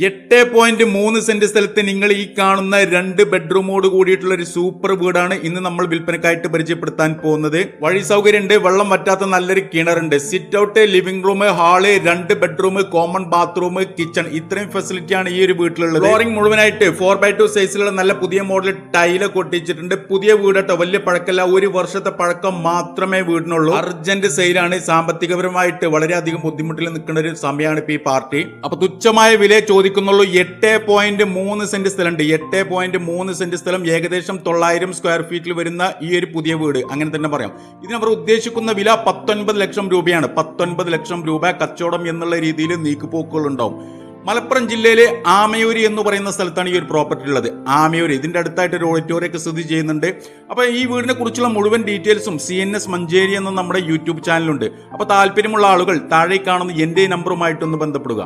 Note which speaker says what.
Speaker 1: 8.3 saint സ്ഥലത്ത് നിങ്ങൾ ഈ കാണുന്ന 2 ബെഡ്റൂമോട് കൂടിയിട്ടുള്ള ഒരു സൂപ്പർ വീടാണ് ഇന്ന് നമ്മൾ വിൽപ്പനക്കായിട്ട് പരിചയപ്പെടുത്താൻ പോകുന്നത്. വഴി സൗകര്യമുണ്ട്, വെള്ളം വറ്റാത്ത നല്ലൊരു കിണറുണ്ട്, sit out, living room, hall, 2 bedroom, common bathroom, kitchen, ഇത്രയും ഫെസിലിറ്റിയാണ് ഈ ഒരു വീട്ടിലുള്ളത്. ഫ്ലോറിംഗ് മുഴുവനായിട്ട് 4x2 സൈസിലുള്ള നല്ല പുതിയ മോഡൽ ടൈലൊക്കെ ഒട്ടിച്ചിട്ടുണ്ട്. പുതിയ വീടട്ടോ, വലിയ പഴക്കല്ല, 1 വർഷത്തെ പഴക്കം മാത്രമേ വീടിനുള്ളൂ. അർജന്റ് സെയിലാണ്, സാമ്പത്തികപരമായിട്ട് വളരെയധികം ബുദ്ധിമുട്ടിൽ നിൽക്കുന്ന ഒരു സമയമാണ് ഇപ്പൊ ഈ പാർട്ടി. അപ്പൊ തുച്ഛമായ വില ചോദിക്കുന്നുള്ളൂ. 8.3 സെന്റ് സ്ഥലമുണ്ട്. 8.3 സെന്റ് സ്ഥലം, ഏകദേശം 900 സ്ക്വയർ ഫീറ്റിൽ വരുന്ന ഈ ഒരു പുതിയ വീട്, അങ്ങനെ തന്നെ പറയാം. ഇതിനവർ ഉദ്ദേശിക്കുന്ന വില 19 ലക്ഷം രൂപയാണ്. 19 ലക്ഷം രൂപ കച്ചവടം എന്നുള്ള രീതിയിൽ നീക്കുപോക്കുകൾ ഉണ്ടാവും. മലപ്പുറം ജില്ലയിലെ ആമയൂര് എന്ന് പറയുന്ന സ്ഥലത്താണ് ഈ ഒരു പ്രോപ്പർട്ടി ഉള്ളത്. ആമയൂര്, ഇതിന്റെ അടുത്തായിട്ട് ഒരു ഓഡിറ്റോറിയം ഒക്കെ സ്ഥിതി ചെയ്യുന്നുണ്ട്. അപ്പൊ ഈ വീടിനെ കുറിച്ചുള്ള മുഴുവൻ ഡീറ്റെയിൽസും CNS മഞ്ചേരി എന്ന നമ്മുടെ യൂട്യൂബ് ചാനലുണ്ട്. അപ്പൊ താല്പര്യമുള്ള ആളുകൾ താഴെ കാണുന്ന എന്റെ നമ്പറുമായിട്ടൊന്ന് ബന്ധപ്പെടുക.